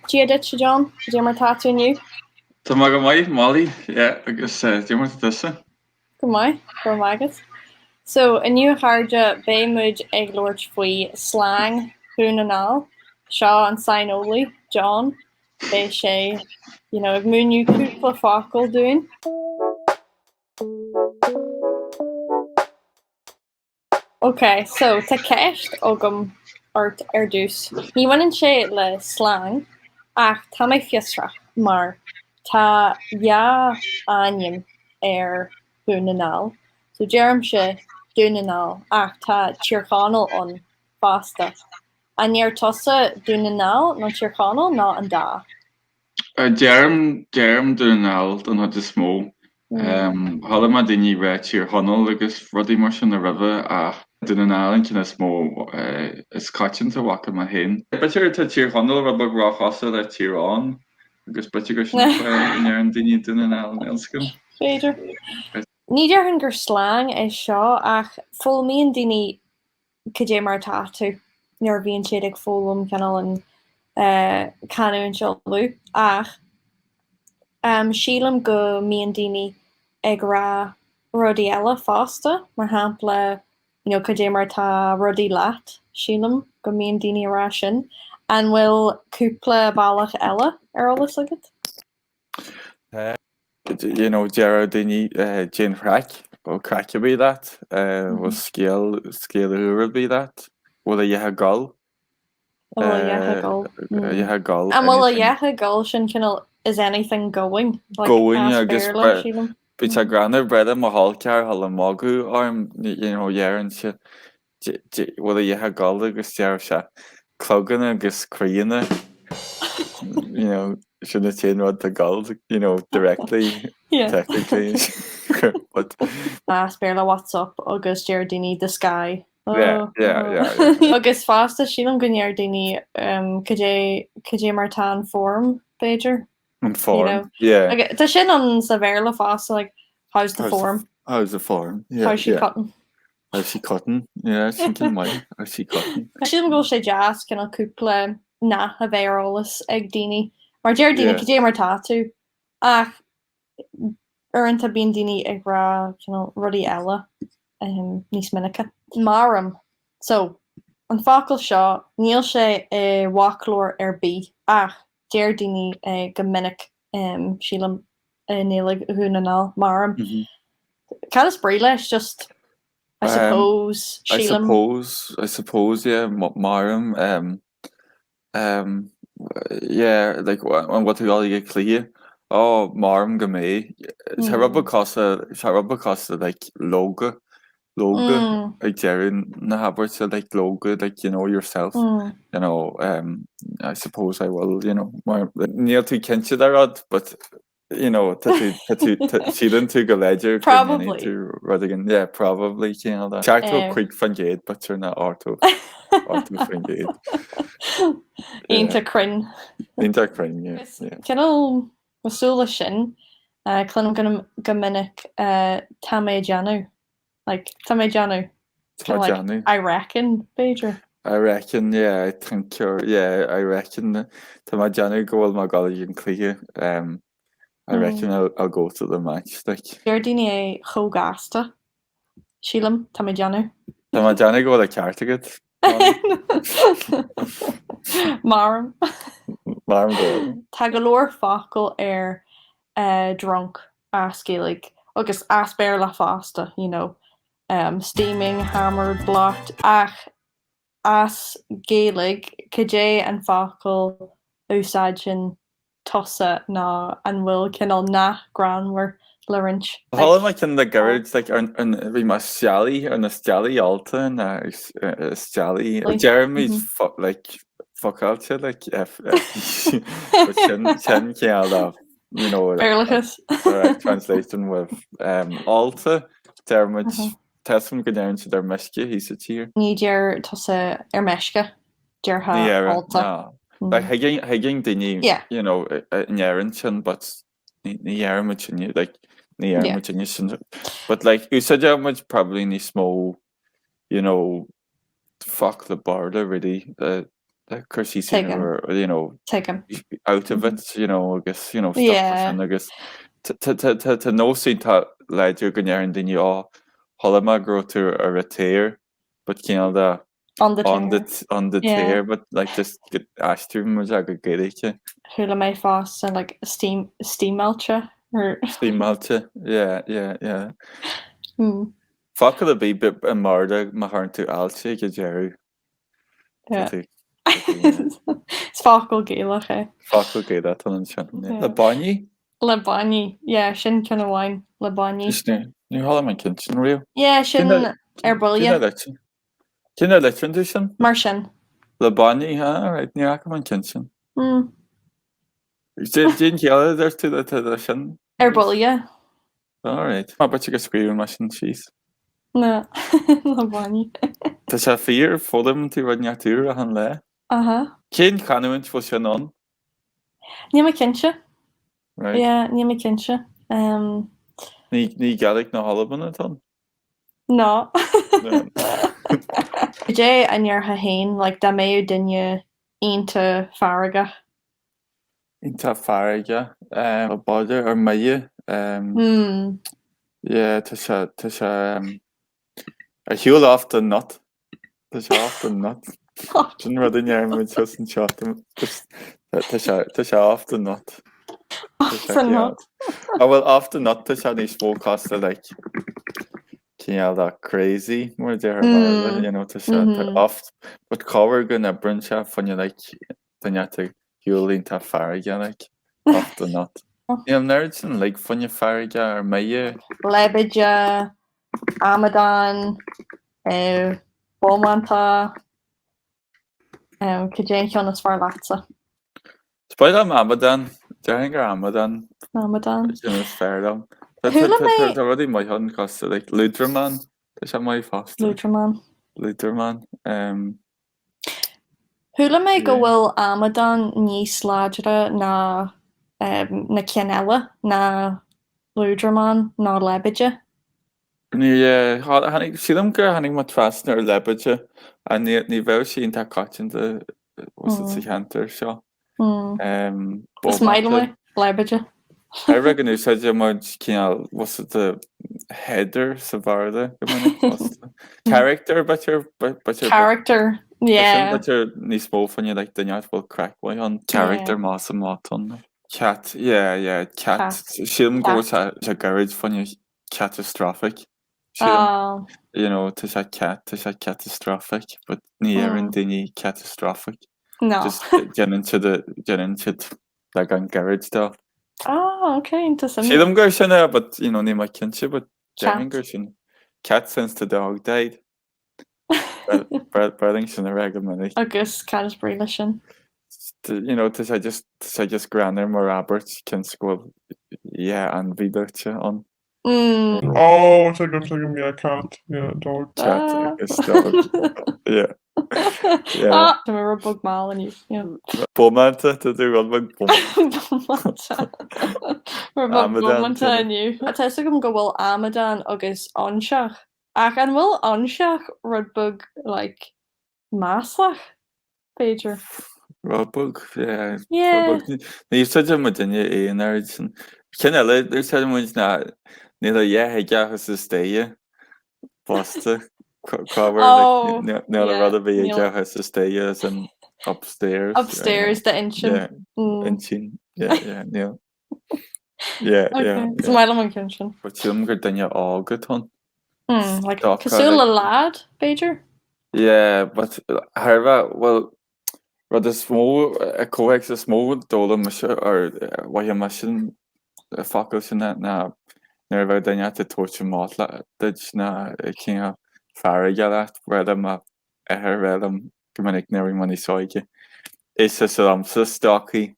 Giada to John, Jim or Tatu and you. Tá mar go maiid Molly, agus Jimar tusa. Go Magus. So a new harja Baymud ag Lord Fui slang Hoon and all. Shaw and Sign Oli, John, Bay Shay, ag moon you cúpla focal doing. Okay, so ta ceist ogum ort erdús. Ní bhain sé le slang ach tá mé fiosra mar tá ja aim dúnanál. So Jerem sé dúnanál ach tá tíorchanal an fásta. A níor tosa dúnanál nó tíorchanal ná an dá. Jerem dúnál don had is smó. Hall ma dinní ré tír honol agus rudí mar sin a rih a dúnanál cin is smó is catin a wacha ma hen. Beir tá tír honol rubbe ráchasa le tírán agus be go ar an dinní dúnanál elsken. Féidir. Níidir hun gur slang is seo ach fólamíon daoine cé mar táú nuair bhíonn siad ag fólam canal an canú an seolú ach sílam go míon daoine ag rá rudí eile fásta mar hampla cé mar tá rudí leat sílam go míon daoine ará sin an bhfuil cúpla bailach eile ar olalas agad? Gerard Dini Jane Crack or Cracker be that was scale who be that will you have goal goal and well goal sin is anything going but a granny bread and mahal car hall mogu arm and she will you have goal agus clogan agus creana shouldn't have what the goals, directly, technically. But Sperla, what's up? August Giardini, the sky. Yeah. August Fasta, Sheelam Gunyardini, KJ Martin form, Pager. Form, yeah. The shin on Saverla Fasta, like, how's the form? How's the form? Yeah, how's she cutting? How's she cutting? Yeah, thinking my. How's she cutting? Sheelam go say jazz, can I couple na a verolis ag dini. Mar Giardini cé mar táú ach aranta bíon daoine ag rá rudí eile níos minice. Marm. So an fácail seo níl sé i bhaclóir ar bí ach déir daoine go minic sílam nélig thuúnaál marm. Cad is brí leis just I suppose sílam. I suppose yeah marm yeah, like what you all get clear. Oh, marm go me. It's rubber costa like logo, like Jerry na haber so like logo, like yourself. I suppose I will, more near to kencha that but to see go ledger probably to Rodigan. Yeah, probably that. Check to quick fungate, but you're not auto fungate. Inta crin, yes. Cinnal masúla sin clunam go minic tamé like tamé janu. I reckon, Pager. I reckon, yeah, I think I reckon tamé janu go my college and clear. I reckon I'll go to the match. Like Giardini chogasta. Sheelam tamé janu. Tamé janu go the cartiget. Marm go. Tá go leor fácail ar drunk ascéalaigh agus aspeir le fásta, steaming, hammered, blocked ach as Gaeilge cé an fácail úsáid sin tosa ná an bhfuil cinál nach granmhar le rinch. Hall like in the garage like we must Sally and a Sally Alta and Sally Jeremy's fuck out like if Chen direct translation with Alta Dermot Tessim go down to their meshke he's a cheer. Níidir tosa meshke dear Alta. Like higging the new Nyarin but Nyarin like but like you said how much probably ní small fuck the border really Cursí Take him. or Take him. out of it, agus stop Yeah. sin agus tá nóí tá leidir go nearan daine thola gro tú ar a téir, but cíal de On the téir, but just go astú mu a go géiche. Thula mé fás and like steam melcha or Steamáte, yeah. Fa a bí bit an marda má thn tú alte go Jerry. Yeah. It's fakul Gaelach, eh? Fakul Gaelach an sin. Le baní? Le baní, yeah, sin kind of wine. Le baní. Ní hala man kin sin riú? Yeah, sin bulia. Cinna leitrin tú sin? Mar sin. Le baní, ha? Right, ní acha man kin sin. Dín ceala ar tú le sin? Bulia. Alright. Má bet go scríú mar sin síos. No, le baní. Tá sé fír fódam tú rud neatúr a an le? Cén canúint fó sin an? Ní ma kinse. Right. Yeah, ní ma kinse. Ní galig na halaban atá? No. Jé anhear ha hain, like da méú dunne into farraga. Into farraga, a báidir ar maie. Yeah, tá sé a hiúil after not. Tá sé after not. Sin rud inhearmid just an shot. Tá sé after not. After not. Well, after not tá sé ní smó costa cíal that crazy more there tá sé oft but cover gun a bruncha fanne danne hiúlín tá farige after not. Níl nerd sin fanne farige ar maie. Lebeja, Amadan, Bomanta, Kajane Jonas far latsa. Spoil am Amadan, dehingar Amadan. Amadan. Is fair am. Tá rudí mai hon costa Luterman, tá sé mai fast. Luterman. Thula mé go bhfuil Amadan níos láidre na Cianella na Luterman ná Lebeja. Ní sílam gur hanig mat trasna ar Lebeja a ní bheith sí tá catinta sa cheantar seo. Is maidil mé Lebeja. I reckon you said you might was it the header Savarda character but your character but your ní smó fan you like the will crack way on character mass maton cat cat she'll go to garage funny catastrophic to catastrophic but near and dinny catastrophic just get into like on garage stuff. Okay, interesting. See them go sinna, but ní my kinship, but German cat since the dog died. Breathing sinna regularly. Agus cat is brilliant sin. I just grander more Roberts can school and vidurcha on. Oh, it's a cat. Yeah, dog. Cat is dog. Yeah. We're bug mal and you. Bomanta to do one Bomanta. We're Bomanta and you. I tell you go well Amadan agus onshach. Ach an will onshach rudbug like maslach pager. Rudbug, yeah. You said I'm with you in there. Can I let there's certain ones now neither hey gas is stay Buster. Cover rather be has to stay as an upstairs the engine but younger than your all good on like Casula lad Pager but however well rather small a coax a small dollar or why you machine focus in that now never then you have to torch your mouth that's not a king of farige leat redam a redam gomininic neir maní soige. Is am sa stocky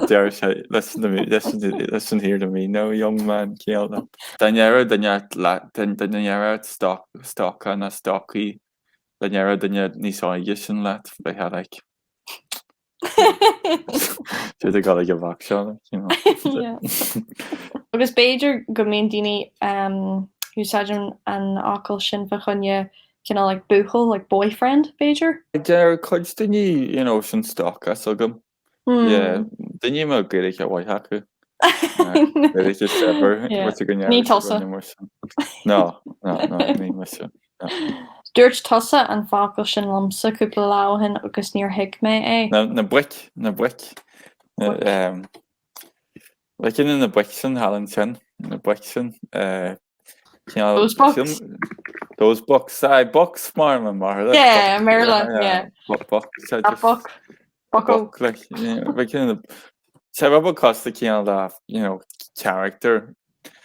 listen here to me no young man kill them. Danera danera stock an a stocky danera danne ní soige sin leat bei had like de gal go bha agus Beiidir go mé dini úsáidir an ácail sin fa chunne like buchel, like boyfriend, Bejer. Ger chuid duine sin stochas agam. Duine má Gaeilge a bhaiththeacha. Gaeilge is ever what go Ní tosa. mar sin. No, ní mar sin. Dúirt tosa an fácail sin lomsa cúpla láhan agus níor hiic mé é. Na buic. Like in the buic sin Hallan sin, na buic sin. Those books? Those books. Books mar. Yeah, Maryland, yeah. Book. That book. Book, like, like in the... So what cost the character,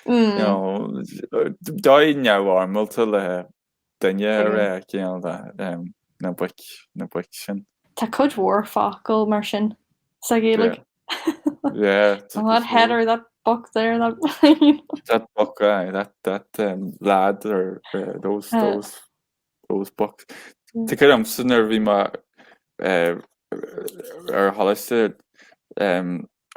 die now armel to the na buic sin. Tá cud war fácail mar sin sa Gaeilge. Yeah. That header, that book there, that book, that lad or those books. Te gur sin bhí ma Hollister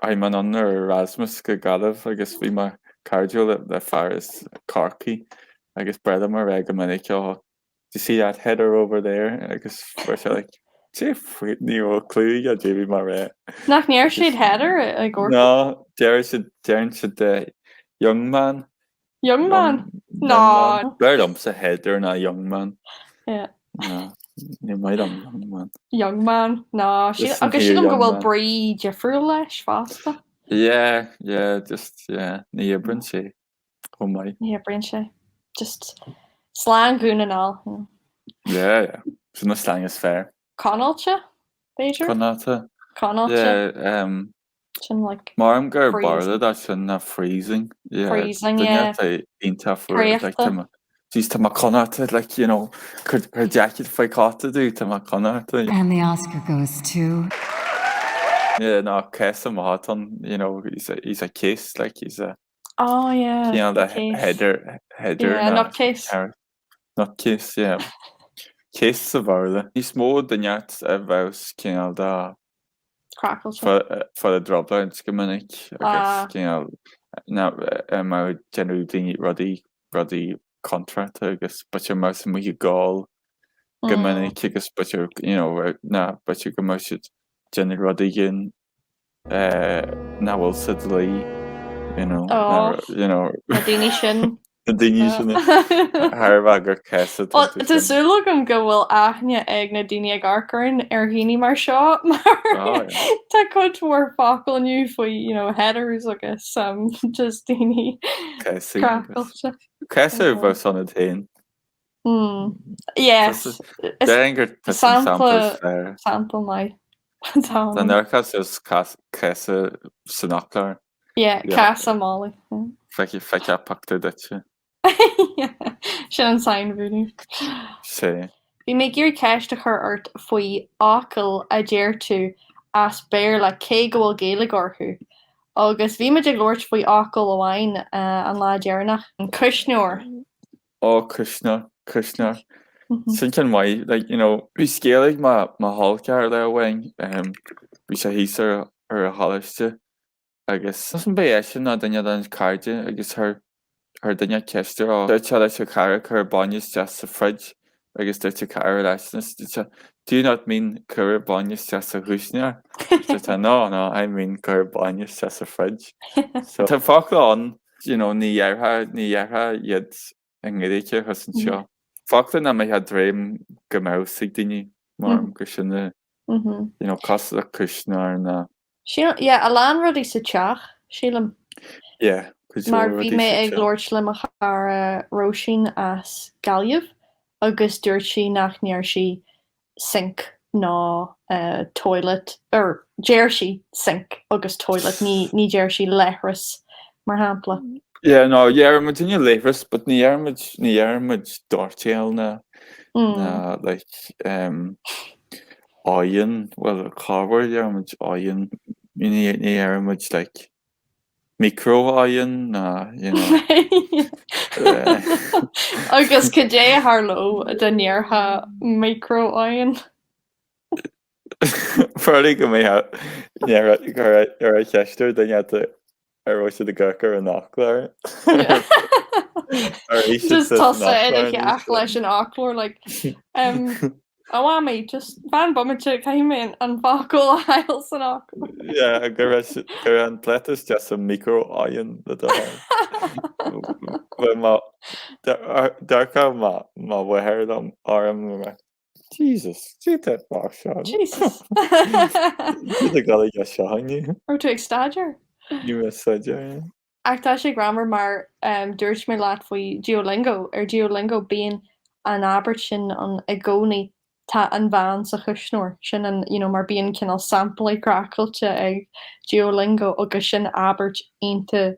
I'm an Erasmus go galibh agus bhí ma cardio le Faris Corky agus breda mar ag minic do you see that header over there agus like ní clue a Davy mar nach near siad header ag or no Darren should young man no Berdum's a header na young man yeah no ní maid young man no agus si go bhfuil brí Jeffrey leis fásta yeah just ní brin sé oh my ní brin sé just slang gún and all yeah so no slang is fair Connalte Bejer Connalte sin like Marm gur barla that sin na freezing inta for like she's to my Connachte like her jacket for cotta do to my Connachte and the Oscar goes to no Kessa Mahaton he's a case like he's a the header not case Case of Arla. He's more than yet about the crackles for the drop down skiminic. I guess now my generally ruddy contract. I guess but your mouse and we goal. Giminic. I guess but you but you can mouse it generally ruddy in. Now we'll sidley. Danish. Harbagur Kessa. Tásúla gom go bhfuil aithne ag na daine garcairn híine mar seo mar tá chud mór fácail nniu faoi headers agus just daine Kessa bh son a tain. Yes. Sample mai. Den nerchas is Kessa Sinachlar. Yeah, Casa Molly. Feice pacta dute. Sin an sain bhúnú. Sé. Bhí mé gur ceiste chur ort faoi ácail a déir tú as béir le cé go bhfuil Gaeilge orthú. Agus bhí muid ag lóirt faoi ácail amháin an lá dearnach an Cusneor. Cusneor. Sin can mai bhí scéalaigh má hallcear le bhain bhí sé híar ar a halliste. agus an bé sin na daine an cardide agus her daine ceiste á lei se cara chur banis just sa fridge agus dute cara leisnas do you not mean cur banis just a húsnear? No, I mean cur banis just a fridge. So tá fála an níheartha iad an gréice chus an seo. Fála na mé had réim go másig daine mar go sinna cos a Cusneor na a lán rudí sa teach sílam. Mar bhí mé ag glóirt limach ar Roisin as Gaillimh agus dúirt sí nach níor sí sink ná toilet déir sí sink agus toilet ní déir sí lehras mar hampla. No dhearmid duine lehras, but ní dhearmid dortéal na like áin well carhar dhearmid áin ní dhearmid like micro áin agus go dé Harlow den níortha micro áin. Ferdig go mé ar a cheistúir daine ar roiise de gurcar an nachláir. Just toss it in leis an achlór like Awami just fan bumite caiime an fáil ail san achlór. Yeah, gur an pletas just a micro áon le Darcha má bhhair am áram me. Jesus, si mar se. Jesus. gal go sehaine. Or tú ag staidir? Ní saide. Ach tá sé grammar mar dúirt mé leat faoi Duolingo Duolingo bíon an Albert sin an i gcónaí tá an bhean sa chusnúir sin an mar bíon cinál samplaí cracailte ag Duolingo agus sin Albert aonta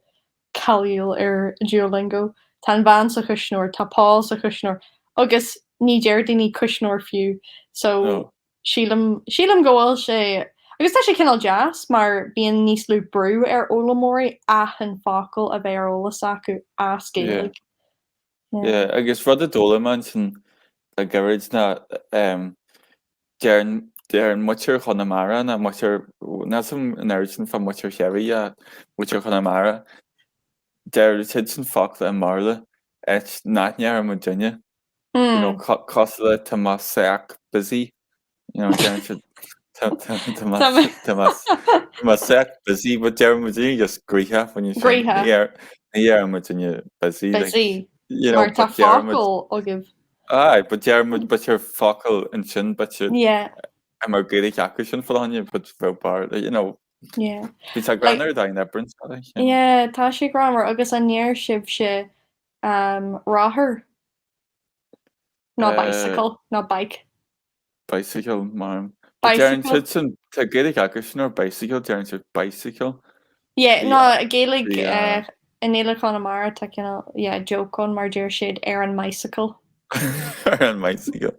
cailíil ar Duolingo tá an bhean sa chusnúir tá pá sa chusnúir agus ní déir daoine cusnúir fiú so sílam gohfuil sé agus tá sé cinál jazz mar bíon níos lú brú ar ólamóí an fácail a bheith ar ólas acu as Gaeilge. Yeah, agus rud a dólaman sin a garid na dearan muir chunamara na muir na som an airsin fan muir cheí a muir chunamara deir tid sin fácla an marla et náithnear am dunne cosla tá má seach busy Tá seach busy but deir mu just gríthe fan níar am dunne busy mar tá fácail agah. Aye, but you're focal and sin, but you I'm a good acquisition for on you, but for bar, it's a grammar dying that brings. Yeah, tá sé grammar agus an near sib se rather not bicycle, not bike. Bicycle, ma'am. Bicycle. To good acquisition or bicycle. Yeah, no, Gaeilge in Éile Connemara tá cinál joke on mar deir siad ar an bicycle. An bicycle.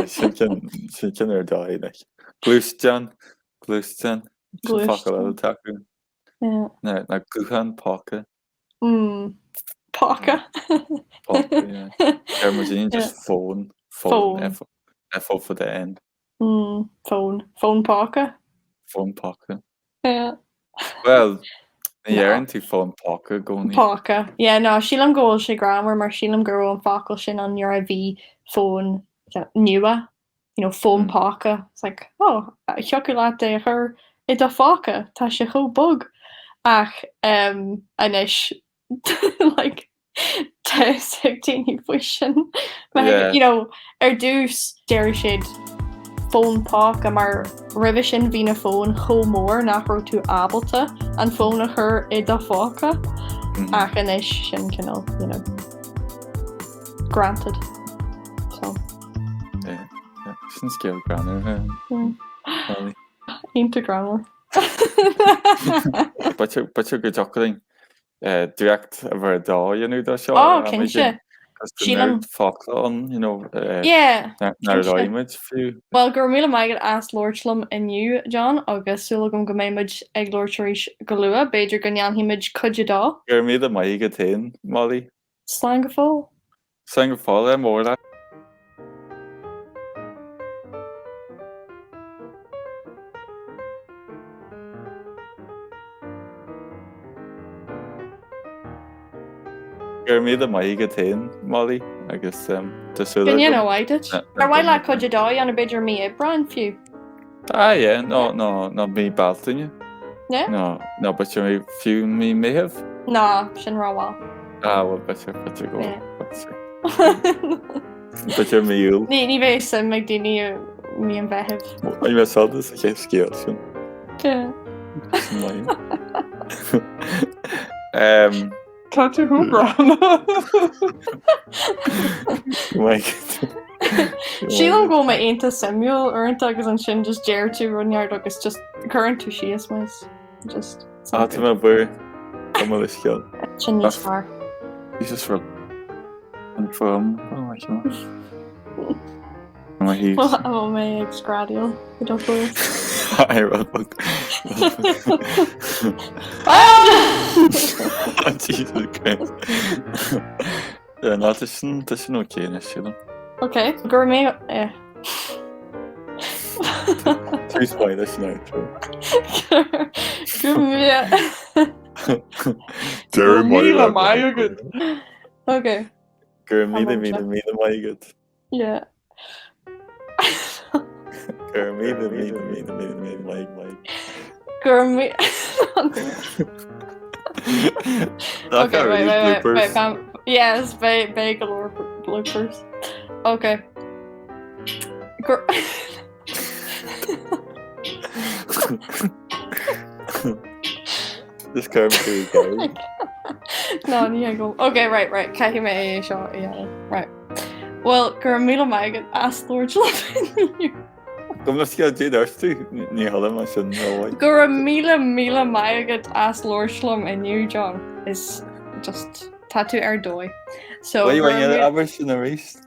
Sin cin ar dá like. Glústean. Focal taku. Yeah. Na gluchan páca. Páca. Páca, yeah. There just phone. F for the end. Phone páca. Phone páca. Yeah. Well, Éireann tú phone páca gcónaí. Páca. Yeah, no, sílam gohfuil sé grammar mar sílam gur an fácail sin an nuair a bhí phone nua. Phone páca. It's like, cheocu leat é chur I do fáca, tá sé chó bug. Ach, inis, like, teis ag daoine faoi sin. Ar dús déir siad phone páca mar ribh sin bhí na phone chó mór nach raibh tú ábalta an phone a chur I do fáca. Ach, inis sin cinál, granted. So. Yeah, sin scéal grammar. Into grammar. But you're good talking. Direct over a dá, dá seo. Oh, cinse. Sílam fácla on, Yeah. Nar roiimid fiú. Well, gur míle maigad as Lordslum inniu, John, agus súla gom go méimid ag Lordtaréis go lua, beidir go neanhíimid cuide dá. Gur míad a maigad tain, Molly. Slang go fáil? Slang go fáil mór le. Gur míad a maigad tain, Molly, agus Gan áhaidid? Ar bhaid le cuide dá an a beidir mí Ibran fiú? Yeah, no, mí baltaine. Yeah? No, but you're few me may have. No, sin ráháil. Well, better go. But you're mule. Ní bheith sim meag daoine mí an bheitheh. I'm a sodas a chéh scéal sin. Yeah. Tá tú húbran. Sílam go ma aonanta Samuel orintanta agus an sin just déir tú runneart agus just current tú sios mas. Just. Tá má bur am le scéal. Sin níos far. Jesus rud. An fum. Oh my god. My heaves. Well, mé ag scradial. I don't know. I rud bug. Jesus Christ. Yeah, no, this is okay, Nishilam. Okay, gur mé Two spiders now, true. Gur mé Míle maigad. Okay. Gur I'm on míle maigad. Yeah. Gur míle maigad. Gurmy. Okay, wait. Yes, galore bloopers. Okay. Just come to go. No, ní go. Okay, right. Caihi mé é seo right. Well, gur míle maigad as Lord Love. Kom na ske dé darstu ní hall mar sin nóhaid. Gur míle maigad as Lord Slum inniu John is just tattoo ar dói. So Why aber sin a race?